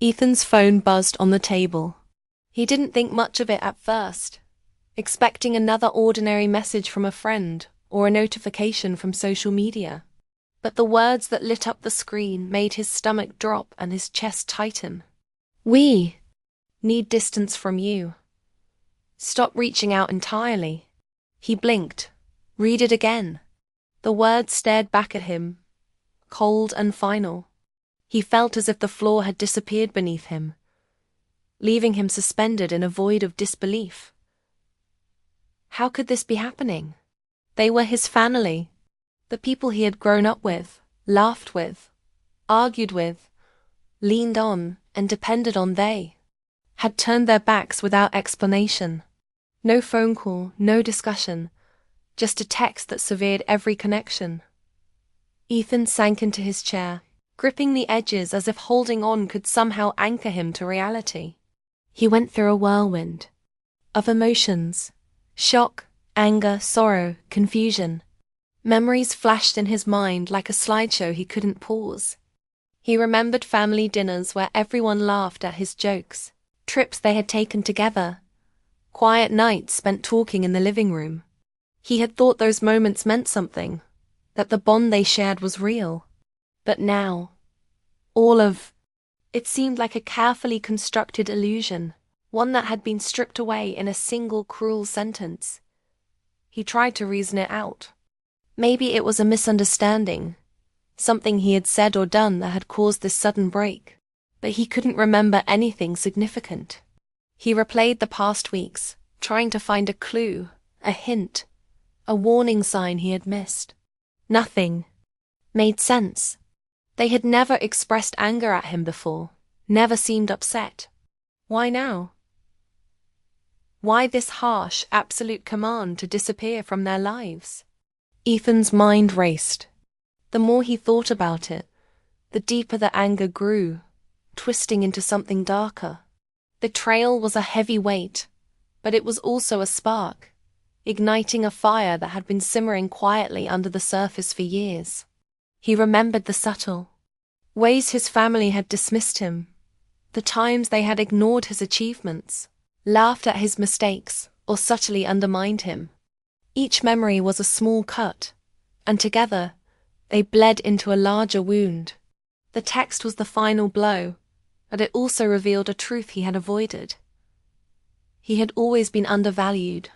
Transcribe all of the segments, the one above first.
Ethan's phone buzzed on the table. He didn't think much of it at first, expecting another ordinary message from a friend or a notification from social media. But the words that lit up the screen made his stomach drop and his chest tighten. We need distance from you. Stop reaching out entirely. He blinked. Read it again. The words stared back at him, cold and final. He felt as if the floor had disappeared beneath him, leaving him suspended in a void of disbelief. How could this be happening? They were his family, the people he had grown up with, laughed with, argued with, leaned on, and depended on. They had turned their backs without explanation. No phone call, no discussion, just a text that severed every connection. Ethan sank into his chair, gripping the edges as if holding on could somehow anchor him to reality. He went through a whirlwind of emotions: shock, anger, sorrow, confusion. Memories flashed in his mind like a slideshow he couldn't pause. He remembered family dinners where everyone laughed at his jokes, trips they had taken together, quiet nights spent talking in the living room. He had thought those moments meant something, that the bond they shared was real. But now, all of it seemed like a carefully constructed illusion, one that had been stripped away in a single cruel sentence. He tried to reason it out. Maybe it was a misunderstanding, something he had said or done that had caused this sudden break. But he couldn't remember anything significant. He replayed the past weeks, trying to find a clue, a hint, a warning sign he had missed. Nothing made sense. They had never expressed anger at him before, never seemed upset. Why now? Why this harsh, absolute command to disappear from their lives? Ethan's mind raced. The more he thought about it, the deeper the anger grew, twisting into something darker. Betrayal was a heavy weight, but it was also a spark, igniting a fire that had been simmering quietly under the surface for years. He remembered the subtle ways his family had dismissed him, the times they had ignored his achievements, laughed at his mistakes, or subtly undermined him. Each memory was a small cut, and together they bled into a larger wound. The text was the final blow, but it also revealed a truth he had avoided. He had always been undervalued,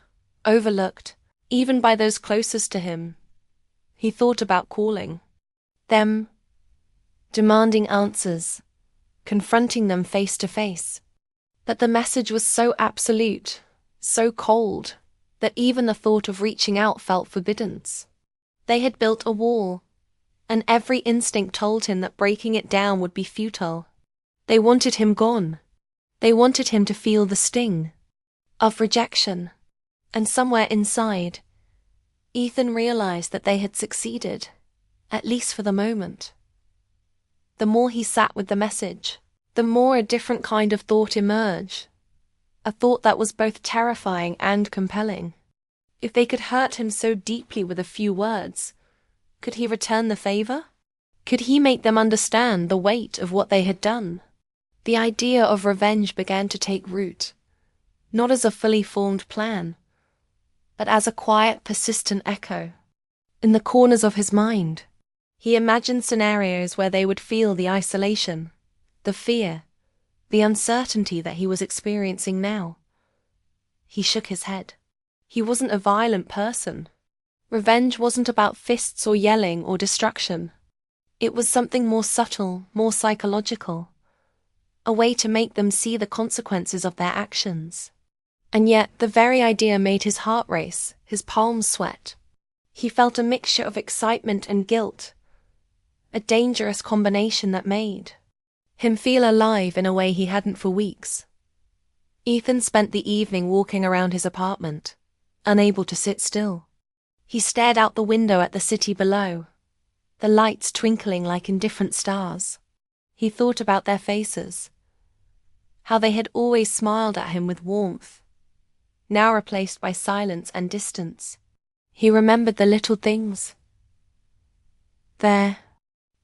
overlooked, even by those closest to him. He thought about calling them, demanding answers, confronting them face to face. But the message was so absolute, so cold, that even the thought of reaching out felt forbidden. They had built a wall, and every instinct told him that breaking it down would be futile. They wanted him gone. They wanted him to feel the sting of rejection. And somewhere inside, Ethan realized that they had succeeded, at least for the moment. The more he sat with the message, the more a different kind of thought emerged, a thought that was both terrifying and compelling. If they could hurt him so deeply with a few words, could he return the favor? Could he make them understand the weight of what they had done? The idea of revenge began to take root, not as a fully formed plan, but as a quiet, persistent echo. In the corners of his mind, he imagined scenarios where they would feel the isolation, the fear, the uncertainty that he was experiencing now. He shook his head. He wasn't a violent person. Revenge wasn't about fists or yelling or destruction. It was something more subtle, more psychological, a way to make them see the consequences of their actions. And yet the very idea made his heart race, his palms sweat. He felt a mixture of excitement and guilt, a dangerous combination that made him feel alive in a way he hadn't for weeks. Ethan spent the evening walking around his apartment, unable to sit still. He stared out the window at the city below, the lights twinkling like indifferent stars. He thought about their faces, how they had always smiled at him with warmth, now replaced by silence and distance. He remembered the little things. Their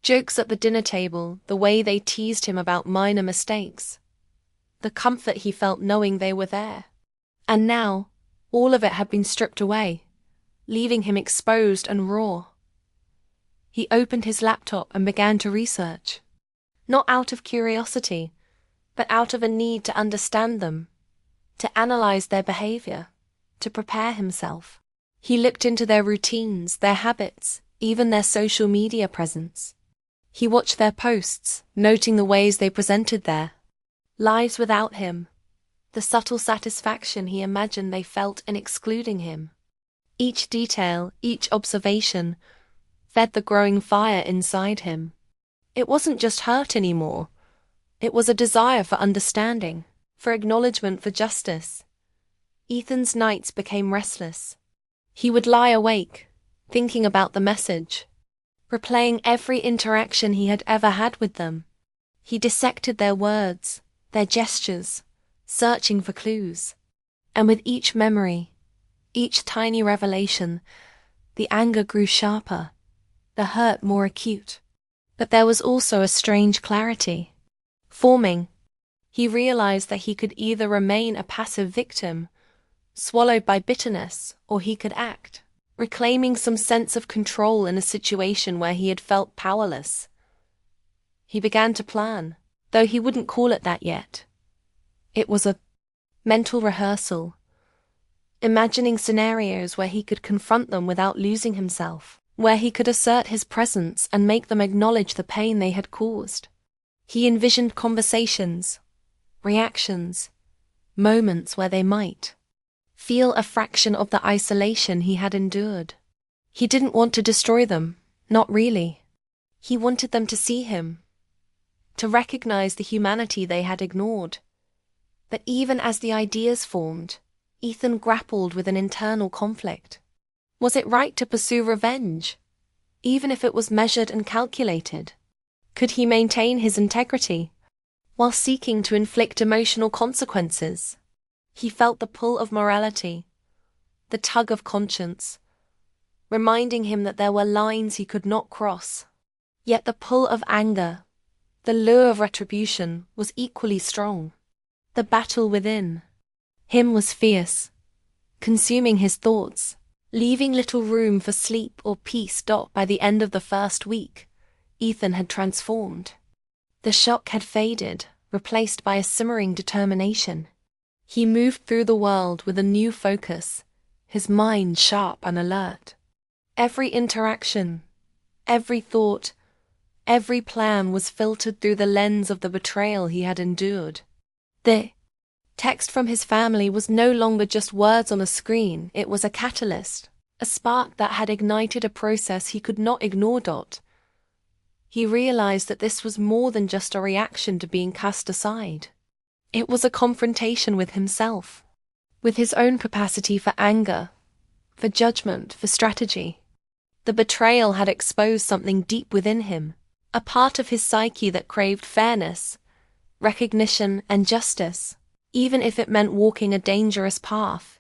Jokes at the dinner table, the way they teased him about minor mistakes. The comfort he felt knowing they were there. And now, all of it had been stripped away, leaving him exposed and raw. He opened his laptop and began to research. Not out of curiosity, but out of a need to understand them, to analyze their behavior, to prepare himself. He looked into their routines, their habits, even their social media presence. He watched their posts, noting the ways they presented their lives without him, the subtle satisfaction he imagined they felt in excluding him. Each detail, each observation, fed the growing fire inside him. It wasn't just hurt anymore. It was a desire for understanding, for acknowledgement, for justice. Ethan's nights became restless. He would lie awake, thinking about the message, replaying every interaction he had ever had with them. He dissected their words, their gestures, searching for clues. And with each memory, each tiny revelation, the anger grew sharper, the hurt more acute. But there was also a strange clarity forming. He realized that he could either remain a passive victim, swallowed by bitterness, or he could act, reclaiming some sense of control in a situation where he had felt powerless. He began to plan, though he wouldn't call it that yet. It was a mental rehearsal, imagining scenarios where he could confront them without losing himself, where he could assert his presence and make them acknowledge the pain they had caused. He envisioned conversations, reactions, moments where they might feel a fraction of the isolation he had endured. He didn't want to destroy them, not really. He wanted them to see him, to recognize the humanity they had ignored. But even as the ideas formed, Ethan grappled with an internal conflict. Was it right to pursue revenge, even if it was measured and calculated? Could he maintain his integrity while seeking to inflict emotional consequences? He felt the pull of morality, the tug of conscience, reminding him that there were lines he could not cross. Yet the pull of anger, the lure of retribution, was equally strong. The battle within him was fierce, consuming his thoughts, leaving little room for sleep or peace. By the end of the first week, Ethan had transformed. The shock had faded, replaced by a simmering determination. He moved through the world with a new focus, his mind sharp and alert. Every interaction, every thought, every plan was filtered through the lens of the betrayal he had endured. The text from his family was no longer just words on a screen. It was a catalyst, a spark that had ignited a process he could not ignore. He realized that this was more than just a reaction to being cast aside. It was a confrontation with himself, with his own capacity for anger, for judgment, for strategy. The betrayal had exposed something deep within him, a part of his psyche that craved fairness, recognition, and justice, even if it meant walking a dangerous path.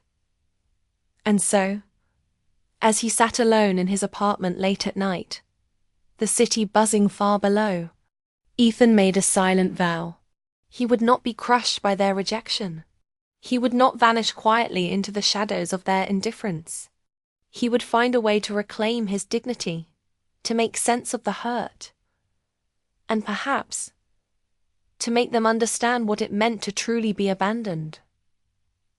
And so, as he sat alone in his apartment late at night, the city buzzing far below, Ethan made a silent vow. He would not be crushed by their rejection. He would not vanish quietly into the shadows of their indifference. He would find a way to reclaim his dignity, to make sense of the hurt, and perhaps to make them understand what it meant to truly be abandoned.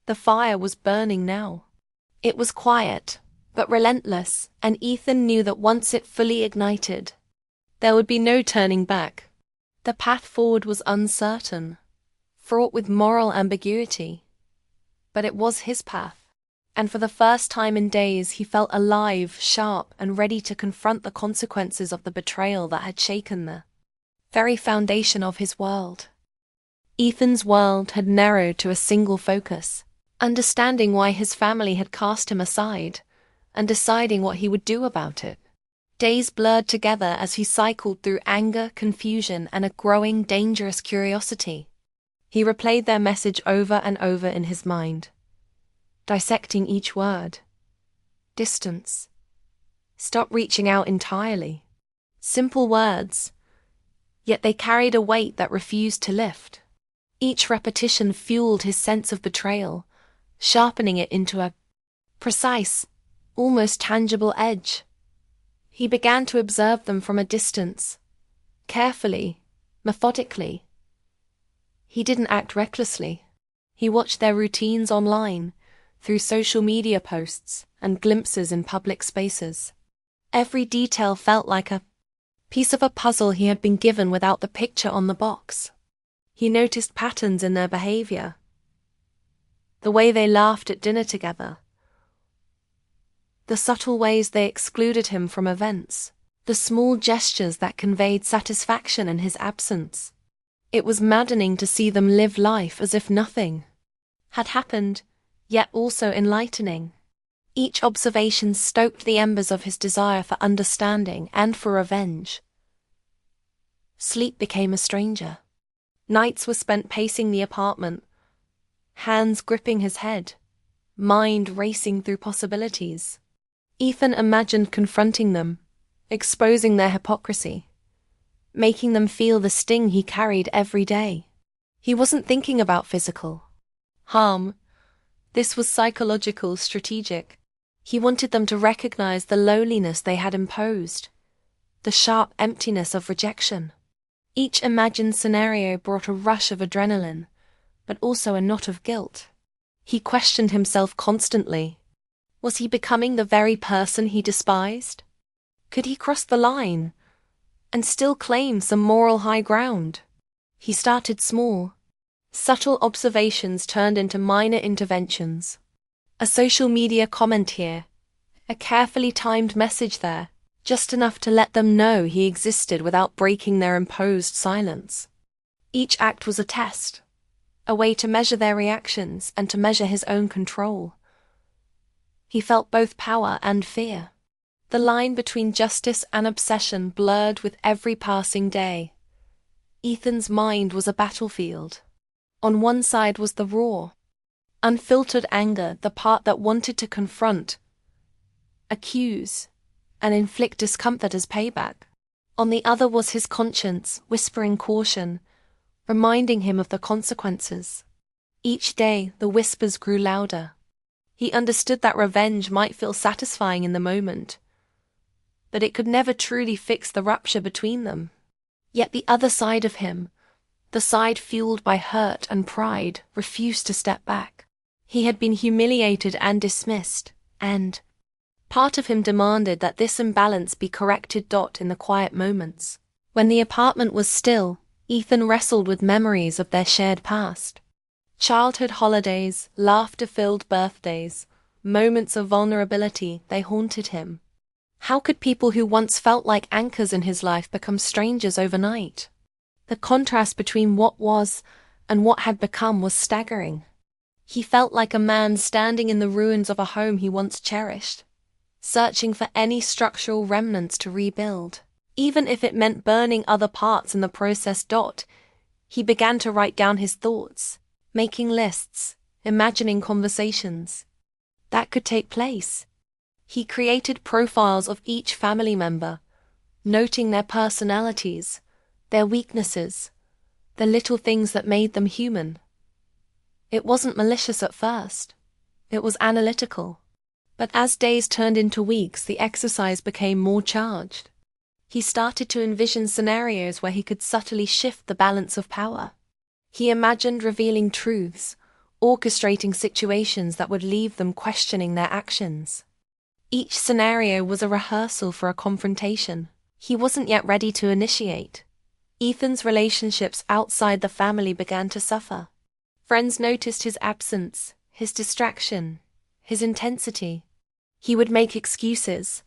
The fire was burning now. It was quiet, but relentless, and Ethan knew that once it fully ignited, there would be no turning back. The path forward was uncertain, fraught with moral ambiguity, but it was his path, and for the first time in days he felt alive, sharp, and ready to confront the consequences of the betrayal that had shaken the very foundation of his world. Ethan's world had narrowed to a single focus, understanding why his family had cast him aside, and deciding what he would do about it. Days blurred together as he cycled through anger, confusion, and a growing, dangerous curiosity. He replayed their message over and over in his mind, dissecting each word. Distance. Stop reaching out entirely. Simple words, yet they carried a weight that refused to lift. Each repetition fueled his sense of betrayal, sharpening it into a precise, almost tangible edge. He began to observe them from a distance, carefully, methodically. He didn't act recklessly. He watched their routines online, through social media posts and glimpses in public spaces. Every detail felt like a piece of a puzzle he had been given without the picture on the box. He noticed patterns in their behavior. The way they laughed at dinner together. The subtle ways they excluded him from events. The small gestures that conveyed satisfaction in his absence. It was maddening to see them live life as if nothing had happened, yet also enlightening. Each observation stoked the embers of his desire for understanding and for revenge. Sleep became a stranger. Nights were spent pacing the apartment, hands gripping his head, mind racing through possibilities. Ethan imagined confronting them, exposing their hypocrisy, making them feel the sting he carried every day. He wasn't thinking about physical harm. This was psychological, strategic. He wanted them to recognize the loneliness they had imposed, the sharp emptiness of rejection. Each imagined scenario brought a rush of adrenaline, but also a knot of guilt. He questioned himself constantly. Was he becoming the very person he despised? Could he cross the line and still claim some moral high ground? He started small. Subtle observations turned into minor interventions. A social media comment here, a carefully timed message there, just enough to let them know he existed without breaking their imposed silence. Each act was a test, a way to measure their reactions and to measure his own control. He felt both power and fear. The line between justice and obsession blurred with every passing day. Ethan's mind was a battlefield. On one side was the raw, unfiltered anger, the part that wanted to confront, accuse, and inflict discomfort as payback. On the other was his conscience, whispering caution, reminding him of the consequences. Each day, the whispers grew louder. He understood that revenge might feel satisfying in the moment, but it could never truly fix the rupture between them. Yet the other side of him, the side fueled by hurt and pride, refused to step back. He had been humiliated and dismissed, and part of him demanded that this imbalance be corrected. In the quiet moments, when the apartment was still, Ethan wrestled with memories of their shared past. Childhood holidays, laughter-filled birthdays, moments of vulnerability, they haunted him. How could people who once felt like anchors in his life become strangers overnight? The contrast between what was and what had become was staggering. He felt like a man standing in the ruins of a home he once cherished, searching for any structural remnants to rebuild, even if it meant burning other parts in the process. He began to write down his thoughts, making lists, imagining conversations that could take place. He created profiles of each family member, noting their personalities, their weaknesses, the little things that made them human. It wasn't malicious at first. It was analytical. But as days turned into weeks, the exercise became more charged. He started to envision scenarios where he could subtly shift the balance of power. He imagined revealing truths, orchestrating situations that would leave them questioning their actions. Each scenario was a rehearsal for a confrontation he wasn't yet ready to initiate. Ethan's relationships outside the family began to suffer. Friends noticed his absence, his distraction, his intensity. He would make excuses,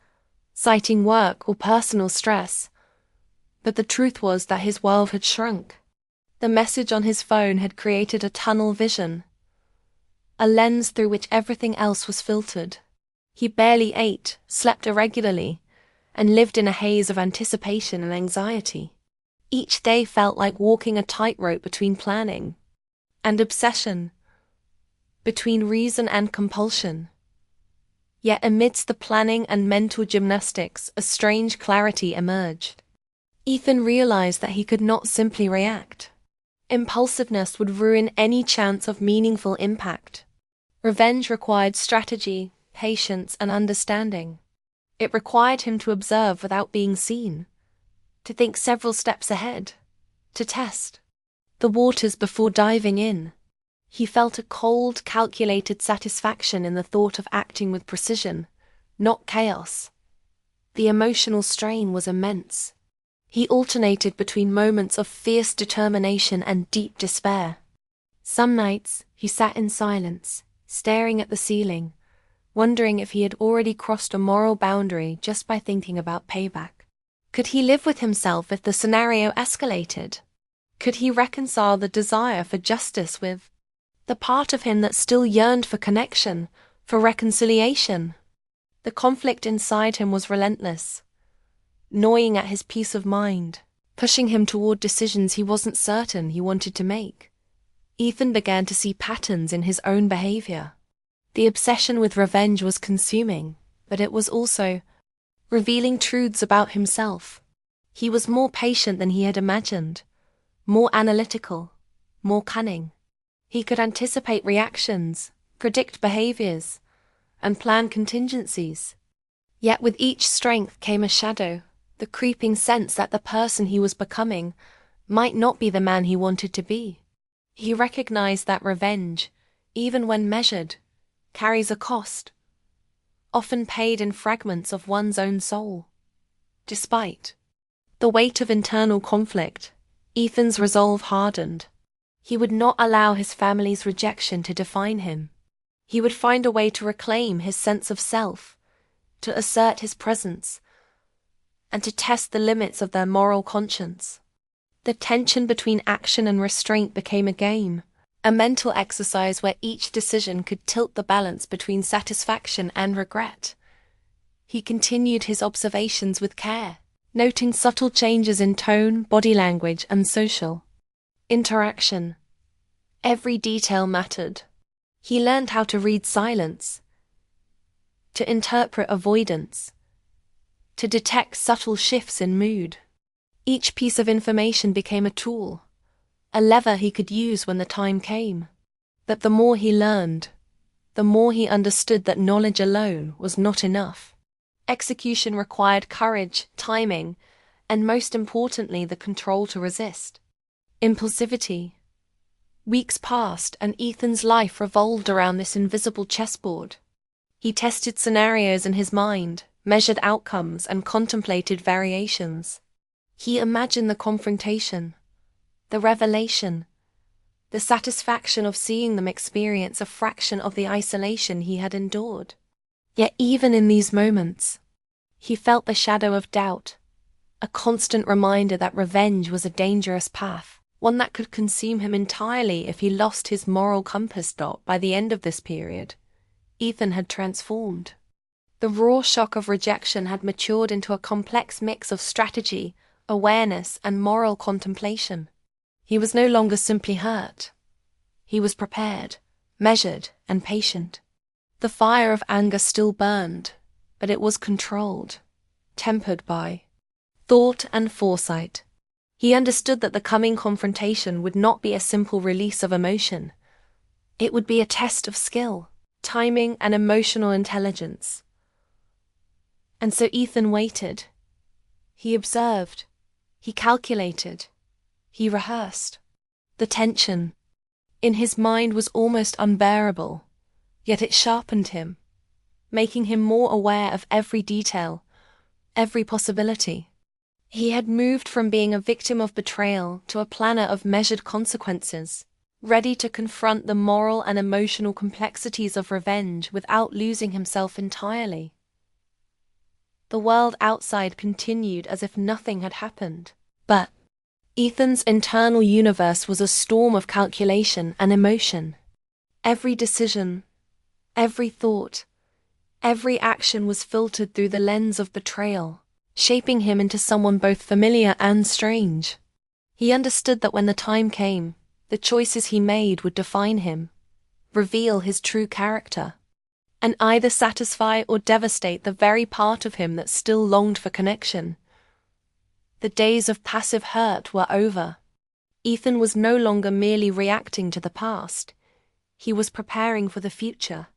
citing work or personal stress. But the truth was that his world had shrunk. The message on his phone had created a tunnel vision, a lens through which everything else was filtered. He barely ate, slept irregularly, and lived in a haze of anticipation and anxiety. Each day felt like walking a tightrope between planning and obsession, between reason and compulsion. Yet amidst the planning and mental gymnastics, a strange clarity emerged. Ethan realized that he could not simply react. Impulsiveness would ruin any chance of meaningful impact. Revenge required strategy, patience, and understanding. It required him to observe without being seen, to think several steps ahead, to test the waters before diving in. He felt a cold, calculated satisfaction in the thought of acting with precision, not chaos. The emotional strain was immense. He alternated between moments of fierce determination and deep despair. Some nights, he sat in silence, staring at the ceiling, wondering if he had already crossed a moral boundary just by thinking about payback. Could he live with himself if the scenario escalated? Could he reconcile the desire for justice with the part of him that still yearned for connection, for reconciliation? The conflict inside him was relentless, gnawing at his peace of mind, pushing him toward decisions he wasn't certain he wanted to make. Ethan began to see patterns in his own behavior. The obsession with revenge was consuming, but it was also revealing truths about himself. He was more patient than he had imagined, more analytical, more cunning. He could anticipate reactions, predict behaviors, and plan contingencies. Yet with each strength came a shadow, the creeping sense that the person he was becoming might not be the man he wanted to be. He recognized that revenge, even when measured, carries a cost, often paid in fragments of one's own soul. Despite the weight of internal conflict, Ethan's resolve hardened. He would not allow his family's rejection to define him. He would find a way to reclaim his sense of self, to assert his presence, and to test the limits of their moral conscience. The tension between action and restraint became a game, a mental exercise where each decision could tilt the balance between satisfaction and regret. He continued his observations with care, noting subtle changes in tone, body language, and social interaction. Every detail mattered. He learned how to read silence, to interpret avoidance, to detect subtle shifts in mood. Each piece of information became a tool, a lever he could use when the time came. But the more he learned, the more he understood that knowledge alone was not enough. Execution required courage, timing, and most importantly, the control to resist. Impulsivity. Weeks passed, and Ethan's life revolved around this invisible chessboard. He tested scenarios in his mind, measured outcomes, and contemplated variations. He imagined the confrontation, the revelation, the satisfaction of seeing them experience a fraction of the isolation he had endured. Yet even in these moments, he felt the shadow of doubt, a constant reminder that revenge was a dangerous path, one that could consume him entirely if he lost his moral compass. By the end of this period, Ethan had transformed. The raw shock of rejection had matured into a complex mix of strategy, awareness, and moral contemplation. He was no longer simply hurt. He was prepared, measured, and patient. The fire of anger still burned, but it was controlled, tempered by thought and foresight. He understood that the coming confrontation would not be a simple release of emotion. It would be a test of skill, timing, and emotional intelligence. And so Ethan waited. He observed. He calculated. He rehearsed. The tension in his mind was almost unbearable, yet it sharpened him, making him more aware of every detail, every possibility. He had moved from being a victim of betrayal to a planner of measured consequences, ready to confront the moral and emotional complexities of revenge without losing himself entirely. The world outside continued as if nothing had happened, but Ethan's internal universe was a storm of calculation and emotion. Every decision, every thought, every action was filtered through the lens of betrayal, shaping him into someone both familiar and strange. He understood that when the time came, the choices he made would define him, reveal his true character, and either satisfy or devastate the very part of him that still longed for connection. The days of passive hurt were over. Ethan was no longer merely reacting to the past. He was preparing for the future.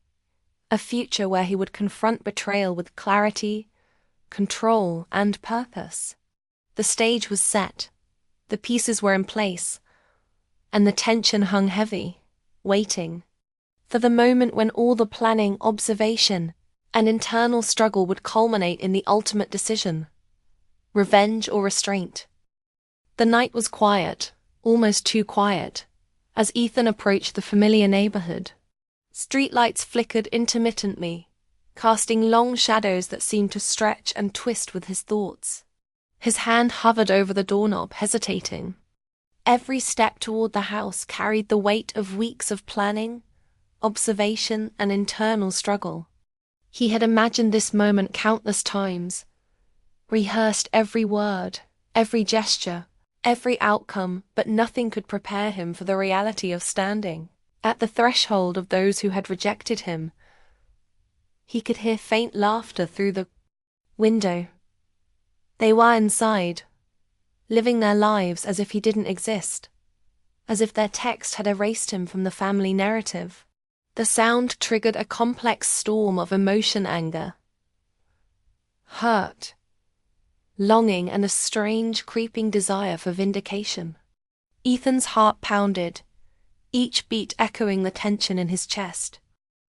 A future where he would confront betrayal with clarity, control, and purpose. The stage was set. The pieces were in place. And the tension hung heavy, waiting for the moment when all the planning, observation, and internal struggle would culminate in the ultimate decision: revenge or restraint. The night was quiet, almost too quiet, as Ethan approached the familiar neighborhood. Streetlights flickered intermittently, casting long shadows that seemed to stretch and twist with his thoughts. His hand hovered over the doorknob, hesitating. Every step toward the house carried the weight of weeks of planning, observation, and internal struggle. He had imagined this moment countless times, rehearsed every word, every gesture, every outcome, but nothing could prepare him for the reality of standing at the threshold of those who had rejected him. He could hear faint laughter through the window. They were inside, living their lives as if he didn't exist, as if their text had erased him from the family narrative. The sound triggered a complex storm of emotion: anger, hurt, longing, and a strange, creeping desire for vindication. Ethan's heart pounded, each beat echoing the tension in his chest.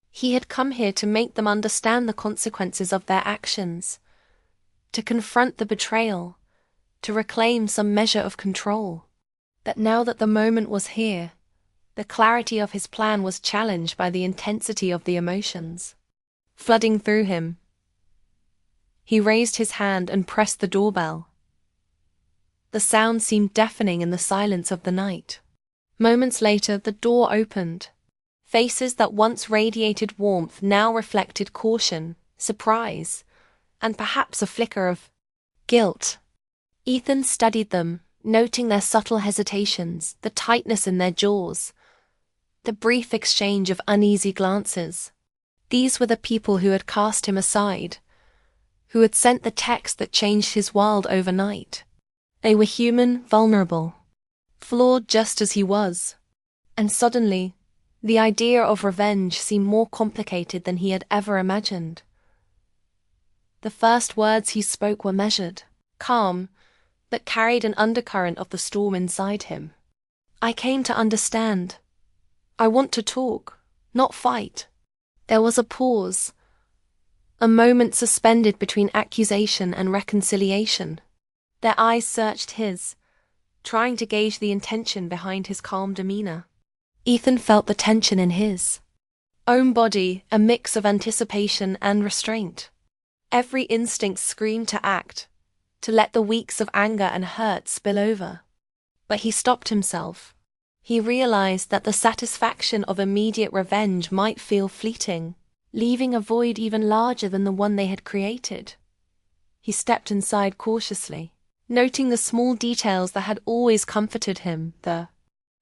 He had come here to make them understand the consequences of their actions, to confront the betrayal, to reclaim some measure of control. But now that the moment was here, the clarity of his plan was challenged by the intensity of the emotions flooding through him. He raised his hand and pressed the doorbell. The sound seemed deafening in the silence of the night. Moments later, the door opened. Faces that once radiated warmth now reflected caution, surprise, and perhaps a flicker of guilt. Ethan studied them, noting their subtle hesitations, the tightness in their jaws, the brief exchange of uneasy glances. These were the people who had cast him aside, who had sent the text that changed his world overnight. They were human, vulnerable, flawed just as he was. And suddenly, the idea of revenge seemed more complicated than he had ever imagined. The first words he spoke were measured, calm, but carried an undercurrent of the storm inside him. "I came to understand. I want to talk, not fight." There was a pause, a moment suspended between accusation and reconciliation. Their eyes searched his, trying to gauge the intention behind his calm demeanor. Ethan felt the tension in his own body, a mix of anticipation and restraint. Every instinct screamed to act, to let the weeks of anger and hurt spill over. But he stopped himself. He realized that the satisfaction of immediate revenge might feel fleeting, leaving a void even larger than the one they had created. He stepped inside cautiously, noting the small details that had always comforted him: the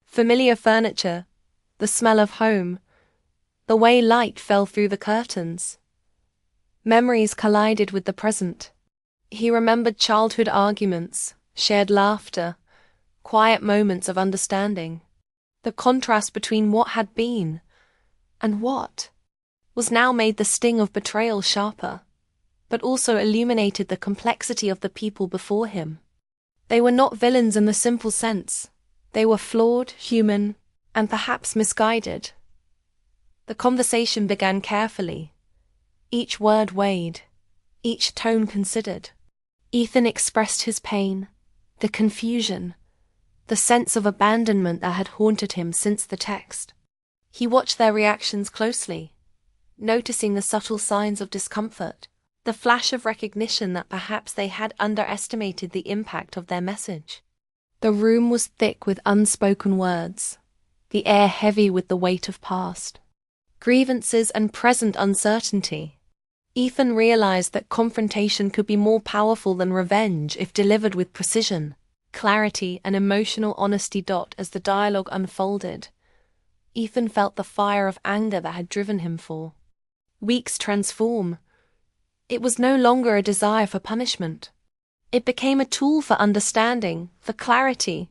familiar furniture, the smell of home, the way light fell through the curtains. Memories collided with the present. He remembered childhood arguments, shared laughter, quiet moments of understanding. The contrast between what had been and what was now made the sting of betrayal sharper, but also illuminated the complexity of the people before him. They were not villains in the simple sense. They were flawed, human, and perhaps misguided. The conversation began carefully, each word weighed, each tone considered. Ethan expressed his pain, the confusion, the sense of abandonment that had haunted him since the text. He watched their reactions closely, noticing the subtle signs of discomfort, the flash of recognition that perhaps they had underestimated the impact of their message. The room was thick with unspoken words, the air heavy with the weight of past grievances and present uncertainty. Ethan realized that confrontation could be more powerful than revenge if delivered with precision, clarity, and emotional honesty. As the dialogue unfolded, Ethan felt the fire of anger that had driven him for weeks transform. It was no longer a desire for punishment, It became a tool for understanding, for clarity,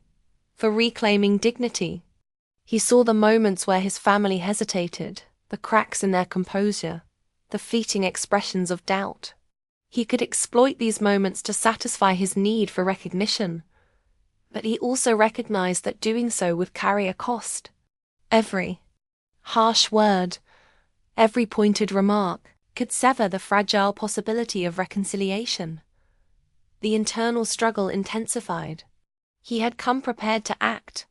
for reclaiming dignity. He saw the moments where his family hesitated, the cracks in their composure, the fleeting expressions of doubt. He could exploit these moments to satisfy his need for recognition, but he also recognized that doing so would carry a cost. Every harsh word, every pointed remark, could sever the fragile possibility of reconciliation. The internal struggle intensified. He had come prepared to act,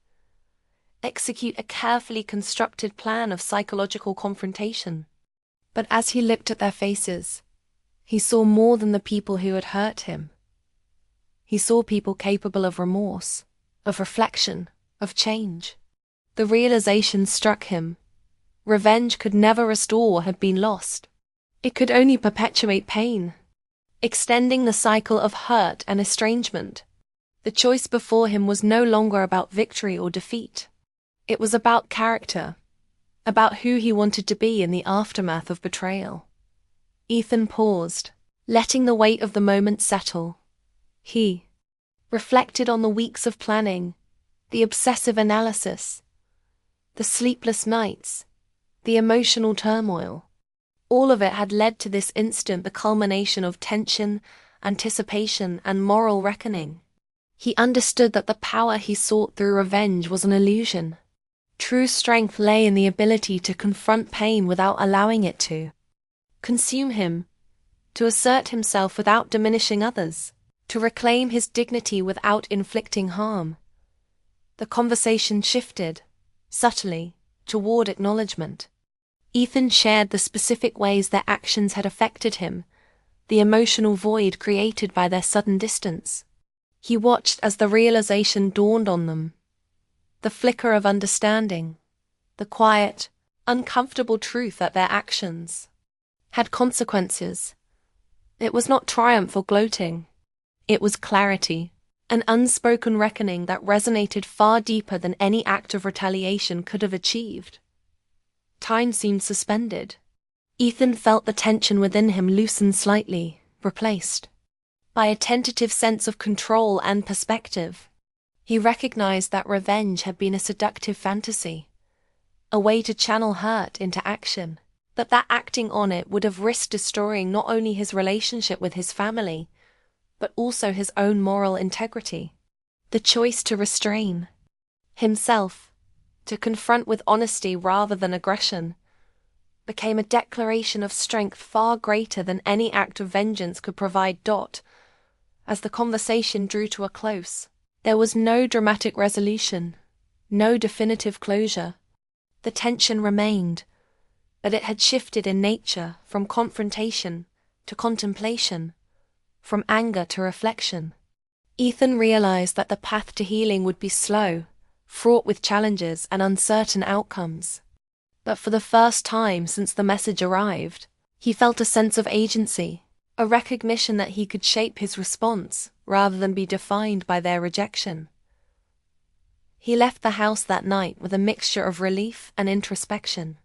execute a carefully constructed plan of psychological confrontation. But as he looked at their faces, he saw more than the people who had hurt him. He saw people capable of remorse, of reflection, of change. The realization struck him. Revenge could never restore what had been lost. It could only perpetuate pain, extending the cycle of hurt and estrangement. The choice before him was no longer about victory or defeat. It was about character, about who he wanted to be in the aftermath of betrayal. Ethan paused, letting the weight of the moment settle. He reflected on the weeks of planning, the obsessive analysis, the sleepless nights, the emotional turmoil. All of it had led to this instant, the culmination of tension, anticipation, and moral reckoning. He understood that the power he sought through revenge was an illusion. True strength lay in the ability to confront pain without allowing it to consume him, to assert himself without diminishing others, to reclaim his dignity without inflicting harm. The conversation shifted, subtly, toward acknowledgement. Ethan shared the specific ways their actions had affected him, the emotional void created by their sudden distance. He watched as the realization dawned on them. The flicker of understanding, the quiet, uncomfortable truth that their actions had consequences. It was not triumph or gloating. It was clarity, an unspoken reckoning that resonated far deeper than any act of retaliation could have achieved. Time seemed suspended. Ethan felt the tension within him loosen slightly, replaced by a tentative sense of control and perspective. He recognized that revenge had been a seductive fantasy, a way to channel hurt into action, but that acting on it would have risked destroying not only his relationship with his family, but also his own moral integrity. The choice to restrain himself, to confront with honesty rather than aggression, became a declaration of strength far greater than any act of vengeance could provide. As the conversation drew to a close, there was no dramatic resolution, no definitive closure. The tension remained, but it had shifted in nature from confrontation to contemplation, from anger to reflection. Ethan realized that the path to healing would be slow, fraught with challenges and uncertain outcomes. But for the first time since the message arrived, he felt a sense of agency, a recognition that he could shape his response rather than be defined by their rejection. He left the house that night with a mixture of relief and introspection.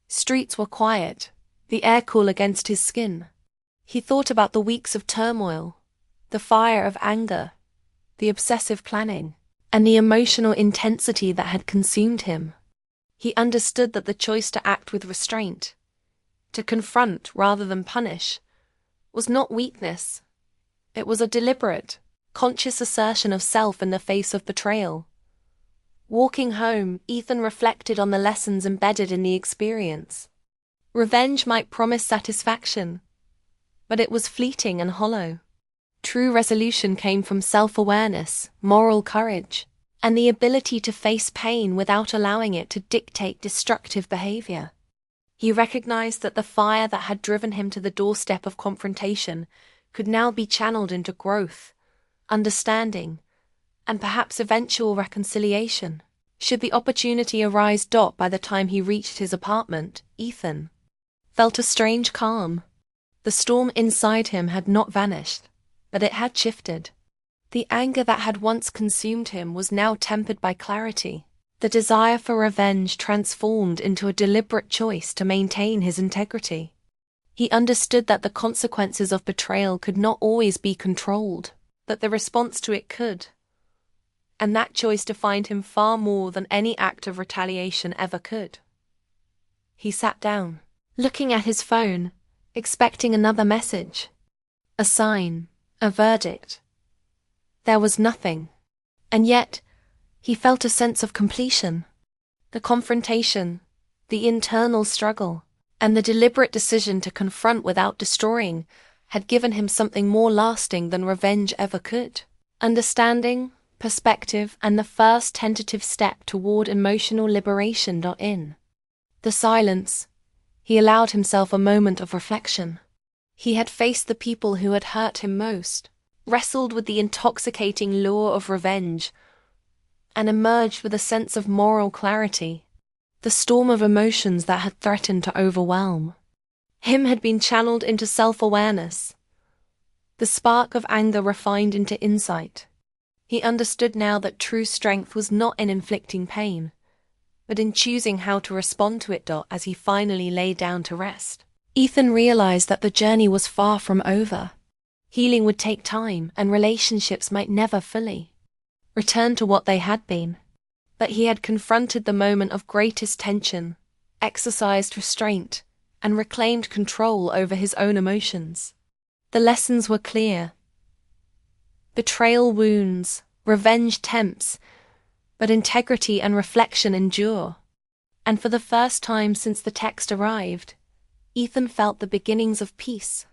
Streets were quiet, the air cool against his skin. He thought about the weeks of turmoil, the fire of anger, the obsessive planning, and the emotional intensity that had consumed him. He understood that the choice to act with restraint, to confront rather than punish, was not weakness. It was a deliberate, conscious assertion of self in the face of betrayal. Walking home, Ethan reflected on the lessons embedded in the experience. Revenge might promise satisfaction, but it was fleeting and hollow. True resolution came from self-awareness, moral courage, and the ability to face pain without allowing it to dictate destructive behavior. He recognized that the fire that had driven him to the doorstep of confrontation could now be channeled into growth, understanding, and perhaps eventual reconciliation. Should the opportunity arise. By the time he reached his apartment, Ethan felt a strange calm. The storm inside him had not vanished, but it had shifted. The anger that had once consumed him was now tempered by clarity. The desire for revenge transformed into a deliberate choice to maintain his integrity. He understood that the consequences of betrayal could not always be controlled, but the response to it could. And that choice defined him far more than any act of retaliation ever could. He sat down, looking at his phone, expecting another message. A sign, a verdict. There was nothing. And yet, he felt a sense of completion. The confrontation, the internal struggle, and the deliberate decision to confront without destroying had given him something more lasting than revenge ever could. Understanding, perspective, and the first tentative step toward emotional liberation. In the silence, he allowed himself a moment of reflection. He had faced the people who had hurt him most, wrestled with the intoxicating lure of revenge, and emerged with a sense of moral clarity. The storm of emotions that had threatened to overwhelm him had been channeled into self-awareness, the spark of anger refined into insight. He understood now that true strength was not in inflicting pain, but in choosing how to respond to it. As he finally lay down to rest, Ethan realized that the journey was far from over. Healing would take time, and relationships might never fully return to what they had been. But he had confronted the moment of greatest tension, exercised restraint, and reclaimed control over his own emotions. The lessons were clear. Betrayal wounds, revenge tempts, but integrity and reflection endure. And for the first time since the text arrived, Ethan felt the beginnings of peace.